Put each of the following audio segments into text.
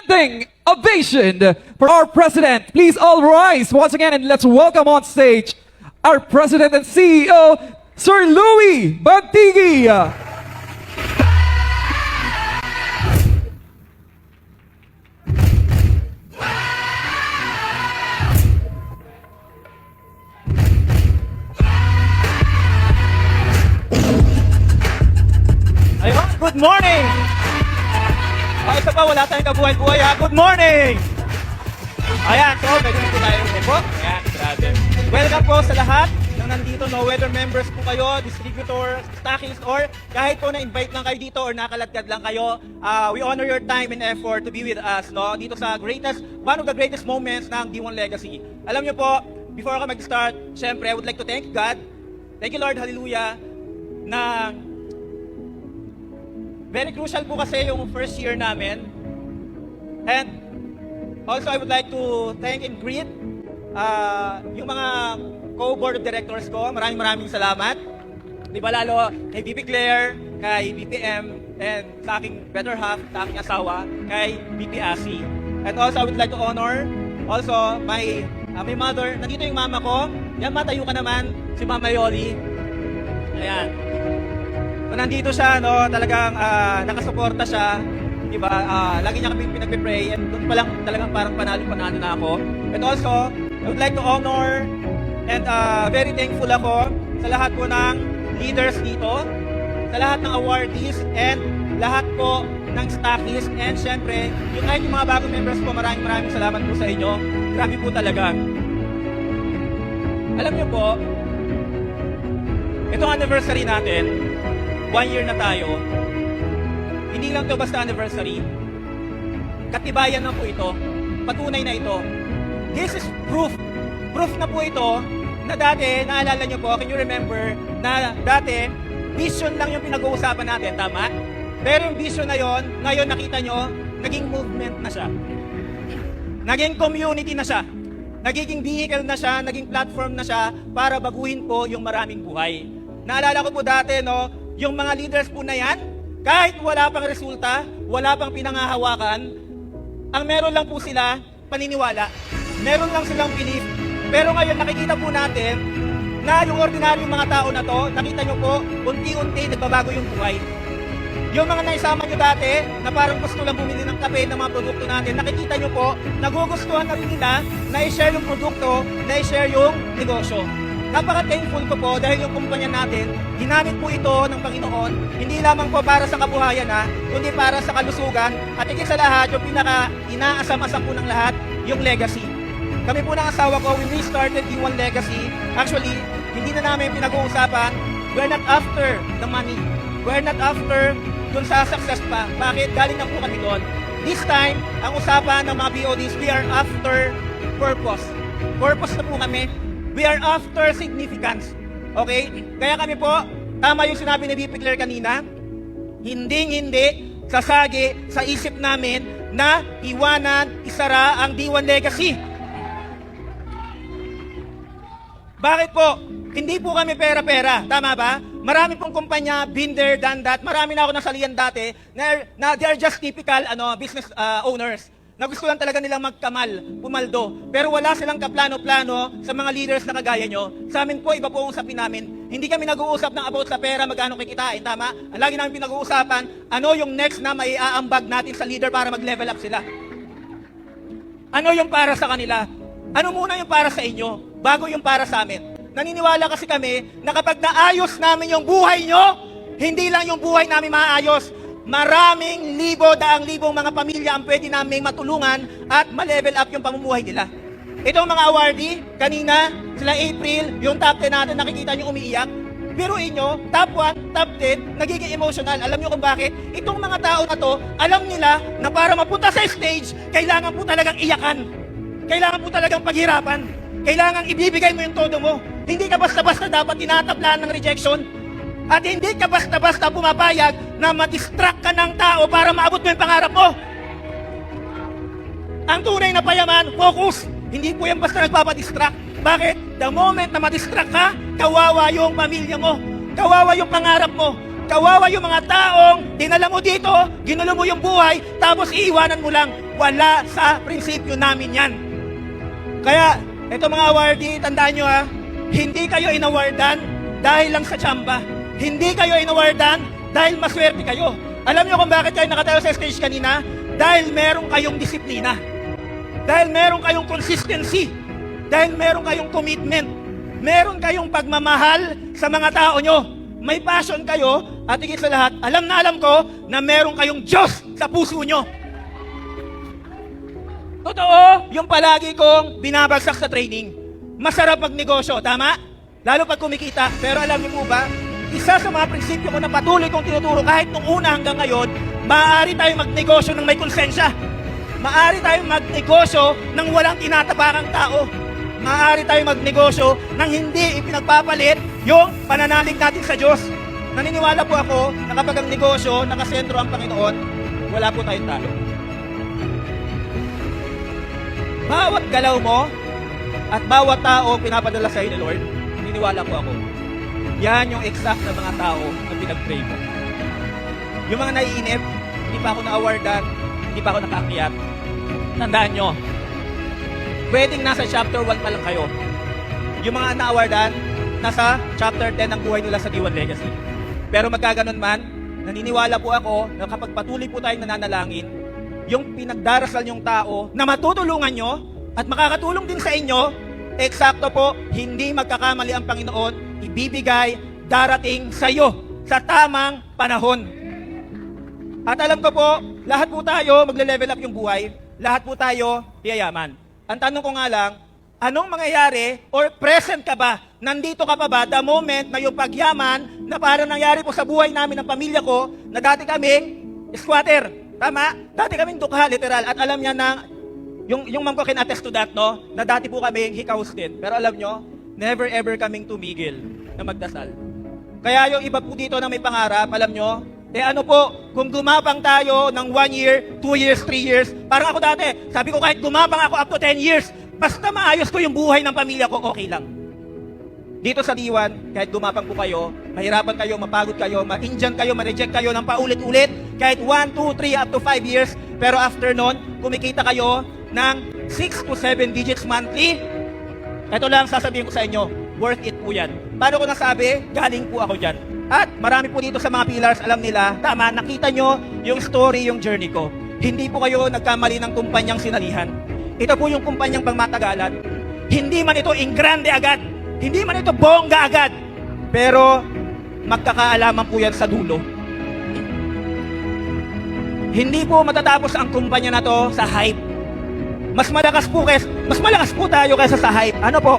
standing ovation for our president. Please all rise once again and let's welcome on stage our president and CEO, Sir Louie Bantigi. Ayun, good morning! Ay, isa pa, wala tayong kabuhay-buhay ha. Good morning! Ayan, so, pwede nito tayo po. Ayan, grabe. Welcome po sa lahat ng nandito, no? Whether members po kayo, distributor, stockists, or kahit po na-invite lang kayo dito or nakaladkad lang kayo, we honor your time and effort to be with us, no? Dito sa one of the greatest moments ng D1 Legacy. Alam niyo po, before ako mag-start, syempre, I would like to thank God. Thank you, Lord, hallelujah, na very crucial po kasi yung first year namin. And also, I would like to thank and greet yung mga co-board of directors ko. Maraming salamat. Di ba lalo kay VP Claire, kay BPM, and sa aking better half, sa aking asawa, kay VP Asi. And also, I would like to honor also my mother. Nandito yung mama ko. Yan, matayo ka naman, si Mama Yoli. Ayan. So, nandito siya, no, talagang nakasuporta siya, di ba? Lagi niya kami pinagpipray, and doon pa lang talagang parang panalo na ako. And also, I would like to honor and very thankful ako sa lahat po ng leaders dito, sa lahat ng awardees, and lahat po ng stockists, and syempre, yung mga bagong members po, maraming salamat po sa inyo. Grabe po talaga. Alam niyo po, itong anniversary natin, 1 year na tayo, hindi lang to basta anniversary. Katibayan na po ito. Patunay na ito. This is proof. Proof na po ito na dati, naalala nyo po, can you remember, na dati, vision lang yung pinag-uusapan natin, tama? Pero yung vision na yon, ngayon nakita nyo, naging movement na siya. Naging community na siya. Nagiging vehicle na siya, naging platform na siya para baguhin po yung maraming buhay. Naalala ko po dati, no, yung mga leaders po na yan, kahit wala pang resulta, wala pang pinangahawakan, ang meron lang po sila, paniniwala. Meron lang silang belief. Pero ngayon nakikita po natin na yung ordinaryong mga tao na to, nakita nyo po, unti-unti nagbabago yung buhay. Yung mga naisama nyo dati, na parang gusto lang bumili ng kape ng mga produkto natin, nakikita nyo po, nagugustuhan na rin nila na i-share yung produkto, na i-share yung negosyo. Napaka-thankful ko po dahil yung kumpanya natin, ginamit po ito ng Panginoon, hindi lamang po para sa kabuhayan kundi para sa kalusugan, at higit sa lahat, yung pinaka-inaasam-asam po ng lahat, yung legacy. Kami po ng asawa ko, when we started D1 Legacy, actually, hindi na namin pinag-uusapan, we're not after the money. We're not after dun sa success pa. Bakit? Galing na po kami doon. This time, ang usapan ng mga BODs, we are after purpose. Purpose na po kami. We are after significance. Okay? Kaya kami po, tama yung sinabi ni VP Claire kanina, hindi sasagi sa isip namin na iwanan, isara ang D1 Legacy. Bakit po? Hindi po kami pera-pera. Tama ba? Marami pong kumpanya, been there, done that. Marami na ako nasalihan dati na they are just typical business owners na gusto lang talaga nilang pumaldo. Pero wala silang kaplano-plano sa mga leaders na kagaya nyo. Sa amin po, iba po ang usapin namin. Hindi kami nag-uusap ng about sa pera, magkano kikitain, tama? Ang lagi namin pinag-uusapan, ano yung next na maiaambag natin sa leader para mag-level up sila? Ano yung para sa kanila? Ano muna yung para sa inyo, bago yung para sa amin? Naniniwala kasi kami na kapag naayos namin yung buhay nyo, hindi lang yung buhay namin maayos, maraming daang libong mga pamilya ang pwede namin matulungan at ma-level up yung pamumuhay nila. Itong mga awardee, kanina, sila April, yung top 10 natin, nakikita nyo umiiyak. Biruin nyo, top 1, top 10, nagiging emotional. Alam nyo kung bakit? Itong mga tao na to, alam nila na para mapunta sa stage, kailangan po talagang iyakan. Kailangan po talagang paghirapan. Kailangan ibibigay mo yung todo mo. Hindi ka basta-basta dapat tinatablaan ng rejection. At hindi ka basta-basta pumapayag na madistract ka ng tao para maabot mo yung pangarap mo. Ang tunay na payaman, focus. Hindi po yan basta nagpapadistract. Bakit? The moment na madistract ka, kawawa yung pamilya mo. Kawawa yung pangarap mo. Kawawa yung mga taong dinala mo dito, ginulo mo yung buhay, tapos iiwanan mo lang. wala sa prinsipyo namin yan. Kaya, eto mga awardee, tandaan nyo ha, hindi kayo inawardan dahil lang sa tsamba. Hindi kayo inawardan dahil maswerte kayo. Alam nyo kung bakit kayo nakatayo sa stage kanina? Dahil meron kayong disiplina. Dahil meron kayong consistency. Dahil meron kayong commitment. Meron kayong pagmamahal sa mga tao nyo. May passion kayo at higit sa lahat, alam na alam ko na meron kayong Diyos sa puso nyo. Totoo, yung palagi kong binabagsak sa training. Masarap magnegosyo, tama? Lalo pag kumikita. Pero alam niyo po ba, isa sa mga prinsipyo ko na patuloy kong tinuturo kahit nung una hanggang ngayon, maaari tayong magnegosyo ng may konsensya. Maaari tayong magnegosyo ng walang tinatapakang tao. Maaari tayong magnegosyo ng hindi ipinagpapalit yung pananalig natin sa Diyos. Naniniwala po ako na kapag ang negosyo nakasentro ang Panginoon, wala po tayong talo. Bawat galaw mo at bawat tao pinapadala sa iyo ni Lord, naniniwala po ako. Yan yung exact na mga tao na pinag-pray mo. Yung mga naiinip, hindi pa ako na-awardan, hindi pa ako nakaakyat. Tandaan nyo, pwedeng nasa chapter 1 pa lang kayo. Yung mga na-awardan, nasa chapter 10 ng buhay nila sa D1 Legacy. Pero magkaganon man, naniniwala po ako na kapag patuloy po tayong nananalangin, yung pinagdarasal yung tao na matutulungan nyo at makakatulong din sa inyo, eksakto po, hindi magkakamali ang Panginoon, ibibigay, darating sa iyo sa tamang panahon. At alam ko po, lahat po tayo magle-level up yung buhay, lahat po tayo yayaman. Ang tanong ko nga lang, anong mangyayari or present ka ba? Nandito ka pa ba the moment na yung pagyaman na parang nangyari po sa buhay namin ng pamilya ko na dati kaming squatter? Tama? Dati kaming dukha, literal. At alam niya na, yung ma'am ko can attest to that, no? Na dati po kaming hikaws din. Pero alam nyo, never ever kaming tumigil na magdasal. Kaya yung iba po dito na may pangarap, alam nyo, ano po, kung gumapang tayo ng 1 year, 2 years, 3 years, parang ako dati, sabi ko kahit gumapang ako up to 10 years, basta maayos ko yung buhay ng pamilya ko, okay lang. Dito sa D1, kahit gumapang po kayo, mahirapan kayo, mapagod kayo, ma-injure kayo, ma-reject kayo ng paulit-ulit, kahit 1, 2, 3, up to 5 years, pero after nun, kumikita kayo ng 6 to 7 digits monthly, ito lang sasabihin ko sa inyo, worth it po yan. Paano ko nasabi? Galing po ako dyan. At marami po dito sa mga pillars, alam nila, tama, nakita nyo yung story, yung journey ko. Hindi po kayo nagkamali ng kumpanyang sinalihan. Ito po yung kumpanyang pangmatagalan. Hindi man ito ingrande agad. Hindi man ito bongga agad. Pero magkakaalaman po yan sa dulo. Hindi po matatapos ang kumpanya na to sa hype. Mas malakas po tayo kaysa sa hype. Ano po?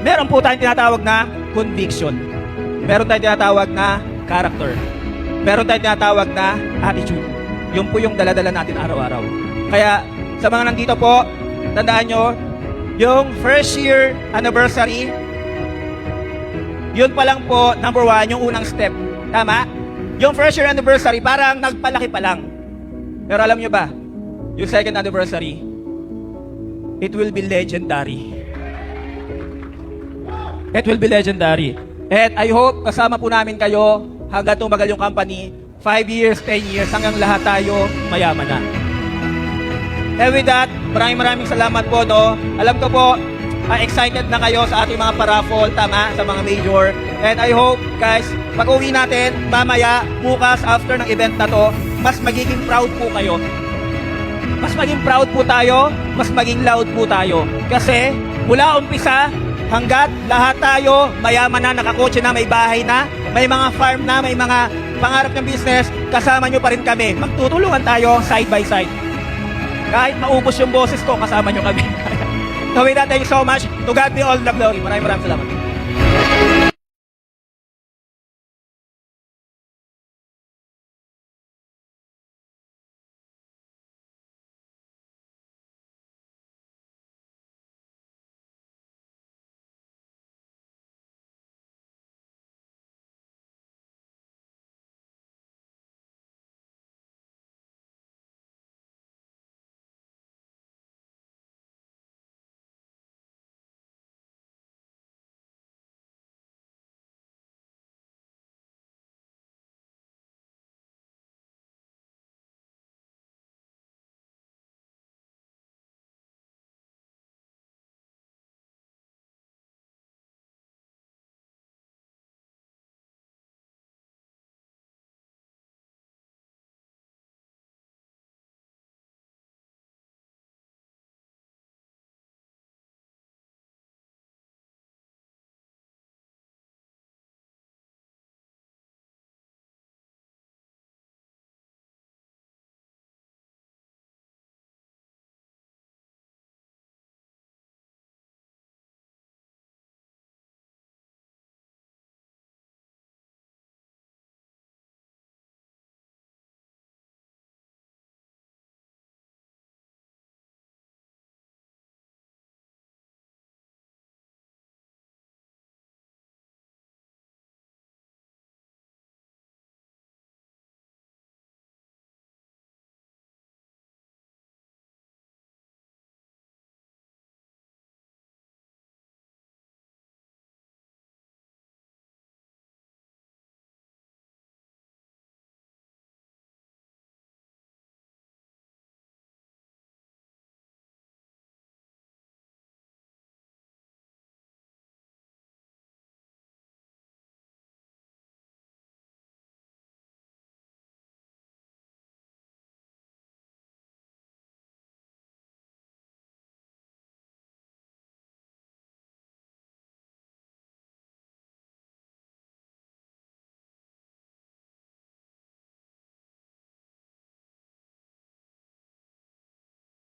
Meron po tayong tinatawag na conviction. Meron tayong tinatawag na character. Meron tayong tinatawag na attitude. Yun po yung daladala natin araw-araw. Kaya sa mga nandito po, tandaan nyo, yung first year anniversary, yun pa lang po, number 1, yung unang step. Tama? Yung first year anniversary, parang nagpalaki pa lang. Pero alam nyo ba, yung second anniversary, it will be legendary. It will be legendary. And I hope kasama po namin kayo hanggang tumagal yung company, 5 years, 10 years, hanggang lahat tayo mayaman na. And with that, maraming salamat po, no? Alam ko po, excited na kayo sa ating mga paraffol, tama, sa mga major. And I hope, guys, pag-uwi natin, mamaya, bukas, after ng event na to, mas magiging proud po kayo. Mas maging proud po tayo, mas maging loud po tayo. Kasi, mula umpisa, hanggat lahat tayo, mayaman na, nakakotse na, may bahay na, may mga farm na, may mga pangarap ng business, kasama nyo pa rin kami. Magtutulungan tayo side by side. Kahit maubos yung boses ko, kasama nyo kami. So with that, thank you so much. To God be all the glory. Maraming salamat.